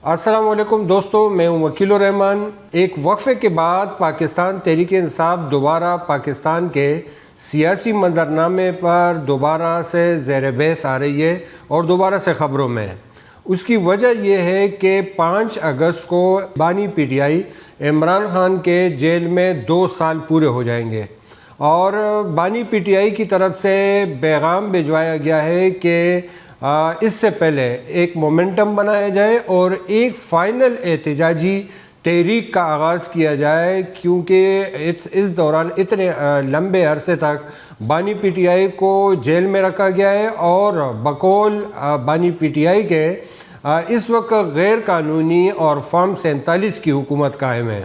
السلام علیکم دوستو، میں ہوں وکیل الرحمان۔ ایک وقفے کے بعد پاکستان تحریک انصاف دوبارہ پاکستان کے سیاسی منظرنامے پر دوبارہ سے زیر بحث آ رہی ہے اور دوبارہ سے خبروں میں ہے۔ اس کی وجہ یہ ہے کہ 5 اگست کو بانی P T I Imran Khan کے جیل میں 2 سال پورے ہو جائیں گے، اور بانی پی ٹی آئی کی طرف سے پیغام بھجوایا گیا ہے کہ اس سے پہلے ایک مومنٹم بنایا جائے اور ایک فائنل احتجاجی تحریک کا آغاز کیا جائے، کیونکہ اس دوران اتنے لمبے عرصے تک بانی پی ٹی آئی کو جیل میں رکھا گیا ہے اور بقول بانی پی ٹی آئی کے اس وقت غیر قانونی اور فارم 47 کی حکومت قائم ہے،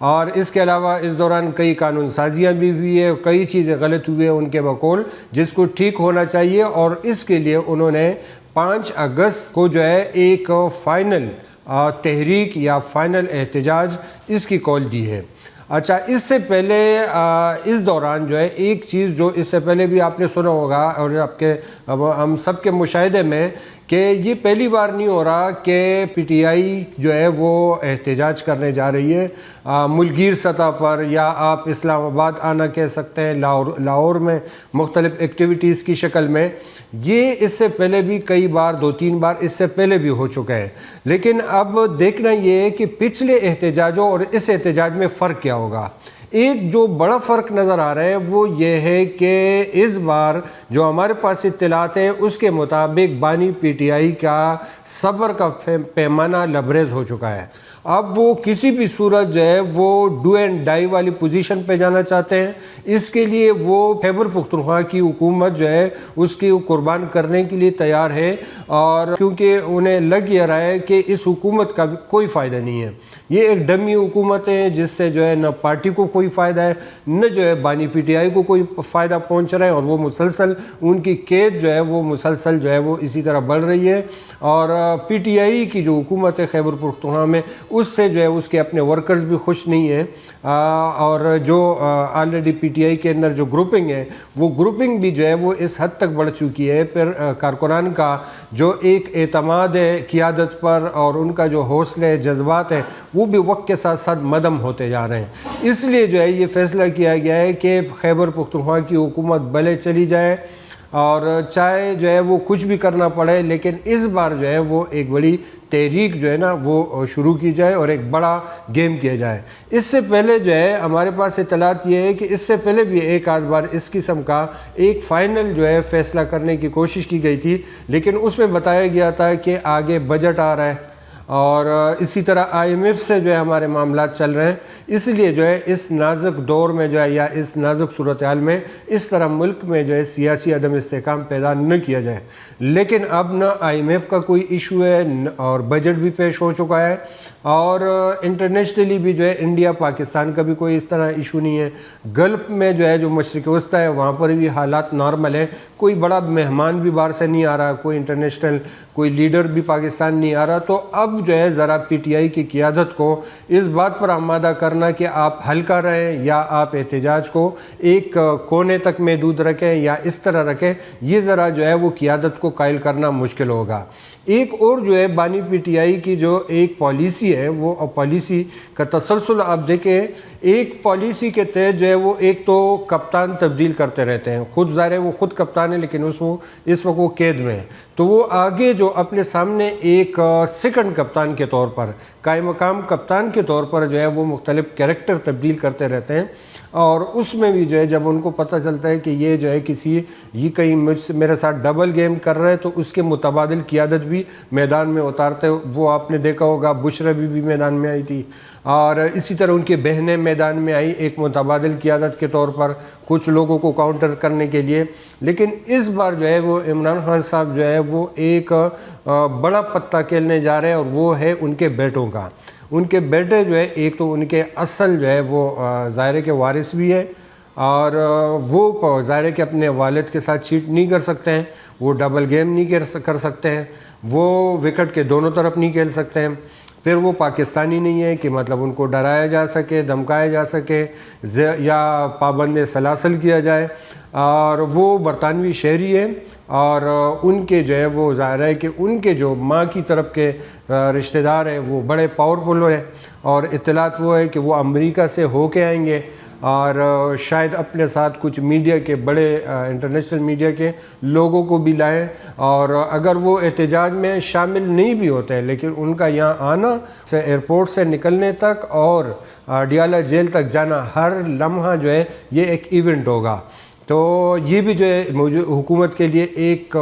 اور اس کے علاوہ اس دوران کئی قانون سازیاں بھی ہوئی ہے، کئی چیزیں غلط ہوئی ہیں ان کے بقول، جس کو ٹھیک ہونا چاہیے، اور اس کے لیے انہوں نے 5 اگست کو جو ہے ایک فائنل تحریک یا فائنل احتجاج اس کی کال دی ہے۔ اچھا، اس سے پہلے اس دوران جو ہے ایک چیز جو اس سے پہلے بھی آپ نے سنا ہوگا اور ہم سب کے مشاہدے میں، کہ یہ پہلی بار نہیں ہو رہا کہ پی ٹی آئی جو ہے وہ احتجاج کرنے جا رہی ہے ملکگیر سطح پر، یا آپ اسلام آباد آنا کہہ سکتے ہیں، لاہور میں مختلف ایکٹیویٹیز کی شکل میں۔ یہ اس سے پہلے بھی کئی بار 2-3 بار اس سے پہلے بھی ہو چکے ہیں، لیکن اب دیکھنا یہ ہے کہ پچھلے احتجاجوں اور اس احتجاج میں فرق کیا ہوگا۔ ایک جو بڑا فرق نظر آ رہا ہے وہ یہ ہے کہ اس بار جو ہمارے پاس اطلاعات ہیں اس کے مطابق بانی پی ٹی آئی کا صبر کا پیمانہ لبریز ہو چکا ہے۔ اب وہ کسی بھی صورت جو ہے وہ ڈو اینڈ ڈائی والی پوزیشن پہ جانا چاہتے ہیں۔ اس کے لیے وہ خیبر پختونخوا کی حکومت جو ہے اس کی قربان کرنے کے لیے تیار ہے، اور کیونکہ انہیں لگ یہ رہا ہے کہ اس حکومت کا بھی کوئی فائدہ نہیں ہے۔ یہ ایک ڈمی حکومت ہے جس سے جو ہے نہ پارٹی کو کوئی فائدہ ہے، نہ جو ہے بانی پی ٹی آئی کو کوئی فائدہ پہنچ رہا ہے، اور وہ مسلسل ان کی قید جو ہے وہ مسلسل جو ہے وہ اسی طرح بڑھ رہی ہے، اور پی ٹی آئی کی جو حکومت ہے خیبر پختونخوا میں، اس سے جو ہے اس کے اپنے ورکرز بھی خوش نہیں ہیں، اور جو آلریڈی پی ٹی آئی کے اندر جو گروپنگ ہے وہ گروپنگ بھی جو ہے وہ اس حد تک بڑھ چکی ہے، پھر کارکنان کا جو ایک اعتماد ہے قیادت پر اور ان کا جو حوصلے جذبات ہیں وہ بھی وقت کے ساتھ ساتھ مدھم ہوتے جا رہے ہیں۔ اس لیے جو ہے یہ فیصلہ کیا گیا ہے کہ خیبر پختونخوا کی حکومت بھلے چلی جائے اور چاہے جو ہے وہ کچھ بھی کرنا پڑے، لیکن اس بار جو ہے وہ ایک بڑی تحریک جو ہے نا وہ شروع کی جائے اور ایک بڑا گیم کیا جائے۔ اس سے پہلے جو ہے ہمارے پاس اطلاعات یہ ہے کہ اس سے پہلے بھی ایک آدھ بار اس قسم کا ایک فائنل جو ہے فیصلہ کرنے کی کوشش کی گئی تھی، لیکن اس میں بتایا گیا تھا کہ آگے بجٹ آ رہا ہے، اور اسی طرح آئی ایم ایف سے جو ہے ہمارے معاملات چل رہے ہیں، اس لیے جو ہے اس نازک دور میں جو ہے یا اس نازک صورتحال میں اس طرح ملک میں جو ہے سیاسی عدم استحکام پیدا نہ کیا جائے۔ لیکن اب نہ آئی ایم ایف کا کوئی ایشو ہے اور بجٹ بھی پیش ہو چکا ہے، اور انٹرنیشنلی بھی جو ہے انڈیا پاکستان کا بھی کوئی اس طرح ایشو نہیں ہے۔ گلف میں جو ہے جو مشرق وسطی ہے وہاں پر بھی حالات نارمل ہیں، کوئی بڑا مہمان بھی باہر سے نہیں آ رہا، کوئی انٹرنیشنل کوئی لیڈر بھی پاکستان نہیں آ رہا۔ تو اب جو ہے ذرا پی ٹی آئی کی قیادت کو اس بات پر آمادہ کرنا کہ آپ ہلکا رہیں یا آپ احتجاج کو ایک کونے تک محدود رکھیں یا اس طرح رکھیں، یہ ذرا جو ہے وہ قیادت کو قائل کرنا مشکل ہوگا۔ ایک اور جو ہے بانی پی ٹی آئی کی جو ایک پالیسی ہے، وہ پالیسی کا تسلسل آپ دیکھیں، ایک پالیسی کے تحت جو ہے وہ ایک تو کپتان تبدیل کرتے رہتے ہیں، خود ظاہر ہے وہ خود کپتان ہے لیکن اس وقت وہ قید میں ہے، تو وہ آگے جو اپنے سامنے ایک سیکنڈ کپتان کے طور پر، قائم مقام کپتان کے طور پر جو ہے وہ مختلف کریکٹر تبدیل کرتے رہتے ہیں، اور اس میں بھی جو ہے جب ان کو پتہ چلتا ہے کہ یہ جو ہے یہ کہیں میرے ساتھ ڈبل گیم کر رہا ہے، تو اس کے متبادل قیادت بھی میدان میں اتارتے۔ وہ آپ نے دیکھا ہوگا بشرا بی بھی میدان میں آئی تھی، اور اسی طرح ان کی بہنیں میدان میں آئی ایک متبادل قیادت کے طور پر کچھ لوگوں کو کاؤنٹر کرنے کے لیے۔ لیکن اس بار جو ہے وہ عمران خان صاحب جو ہے وہ ایک بڑا پتہ کھیلنے جا رہے ہیں، اور وہ ہے ان کے بیٹوں کا۔ ان کے بیٹے جو ہے ایک تو ان کے اصل جو ہے وہ ظاہر کے وارث بھی ہے، اور وہ ظاہر کہ اپنے والد کے ساتھ چیٹ نہیں کر سکتے ہیں، وہ ڈبل گیم نہیں کر سکتے ہیں، وہ وکٹ کے دونوں طرف نہیں کھیل سکتے ہیں، پھر وہ پاکستانی نہیں ہے کہ مطلب ان کو ڈرایا جا سکے، دھمکایا جا سکے یا پابند سلاسل کیا جائے، اور وہ برطانوی شہری ہے، اور ان کے جو ہے وہ ظاہر ہے کہ ان کے جو ماں کی طرف کے رشتہ دار ہیں وہ بڑے پاورفل ہیں، اور اطلاعات وہ ہے کہ وہ امریکہ سے ہو کے آئیں گے، اور شاید اپنے ساتھ کچھ میڈیا کے بڑے انٹرنیشنل میڈیا کے لوگوں کو بھی لائیں، اور اگر وہ احتجاج میں شامل نہیں بھی ہوتے ہیں لیکن ان کا یہاں آنا سے ایئرپورٹ سے نکلنے تک اور ڈیالہ جیل تک جانا ہر لمحہ جو ہے یہ ایک ایونٹ ہوگا۔ تو یہ بھی جو ہے حکومت کے لیے ایک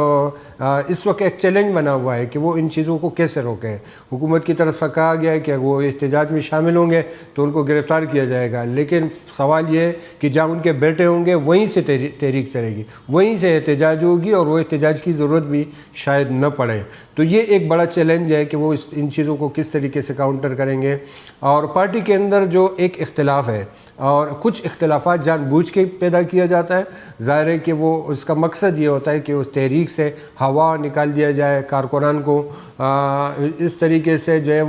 اس وقت ایک چیلنج بنا ہوا ہے کہ وہ ان چیزوں کو کیسے روکیں۔ حکومت کی طرف سے کہا گیا ہے کہ وہ احتجاج میں شامل ہوں گے تو ان کو گرفتار کیا جائے گا، لیکن سوال یہ ہے کہ جہاں ان کے بیٹے ہوں گے وہیں سے تحریک چلے گی، وہیں سے احتجاج ہوگی، اور وہ احتجاج کی ضرورت بھی شاید نہ پڑے۔ تو یہ ایک بڑا چیلنج ہے کہ وہ ان چیزوں کو کس طریقے سے کاؤنٹر کریں گے۔ اور پارٹی کے اندر جو ایک اختلاف ہے، اور کچھ اختلافات جان بوجھ کے پیدا کیا جاتا ہے، ظاہر ہے کہ وہ اس کا مقصد یہ ہوتا ہے کہ اس تحریک سے ہوا نکال دیا جائے، کارکنان کو اس طریقے سے جو ہے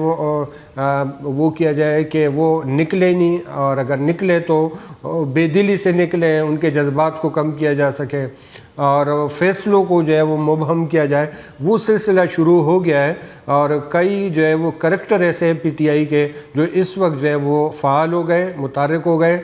وہ کیا جائے کہ وہ نکلے نہیں، اور اگر نکلے تو بے دلی سے نکلیں، ان کے جذبات کو کم کیا جا سکے، اور فیصلوں کو جو ہے وہ مبہم کیا جائے۔ وہ سلسلہ شروع ہو گیا ہے، اور کئی جو ہے وہ کریکٹر ایسے ہیں پی ٹی آئی کے جو اس وقت جو ہے وہ فعال ہو گئے، متحرک ہو گئے،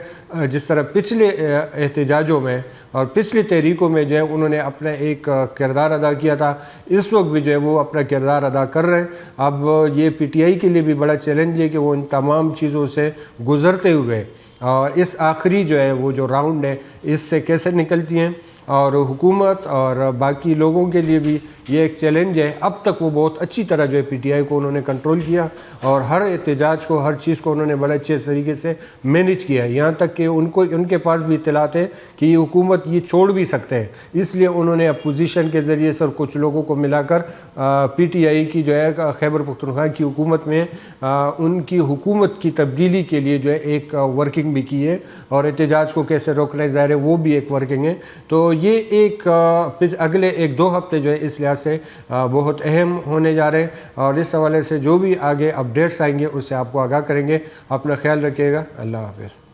جس طرح پچھلے احتجاجوں میں اور پچھلی تحریکوں میں جو ہے انہوں نے اپنا ایک کردار ادا کیا تھا، اس وقت بھی جو ہے وہ اپنا کردار ادا کر رہے ہیں۔ اب یہ پی ٹی آئی کے لیے بھی بڑا چیلنج ہے کہ وہ ان تمام چیزوں سے گزرتے ہوئے اور اس آخری جو ہے وہ جو راؤنڈ ہے اس سے کیسے نکلتی ہیں۔ اور حکومت اور باقی لوگوں کے لیے بھی یہ ایک چیلنج ہے۔ اب تک وہ بہت اچھی طرح جو ہے پی ٹی آئی کو انہوں نے کنٹرول کیا، اور ہر احتجاج کو، ہر چیز کو انہوں نے بڑے اچھے طریقے سے مینیج کیا، یہاں تک کہ ان کے پاس بھی اطلاعات ہے کہ یہ حکومت یہ چھوڑ بھی سکتے ہیں، اس لیے انہوں نے اپوزیشن کے ذریعے سے اور کچھ لوگوں کو ملا کر پی ٹی آئی کی جو ہے خیبر پختونخوا کی حکومت میں ان کی حکومت کی تبدیلی کے لیے جو ہے ایک ورکنگ بھی کی ہے، اور احتجاج کو کیسے روکنا ہے ظاہر ہے وہ بھی ایک ورکنگ ہے۔ تو یہ ایک اگلے 1-2 ہفتے جو ہے اس لحاظ سے بہت اہم ہونے جا رہے ہیں، اور اس حوالے سے جو بھی آگے اپڈیٹس آئیں گے اس سے آپ کو آگاہ کریں گے۔ اپنا خیال رکھیے گا، اللہ حافظ۔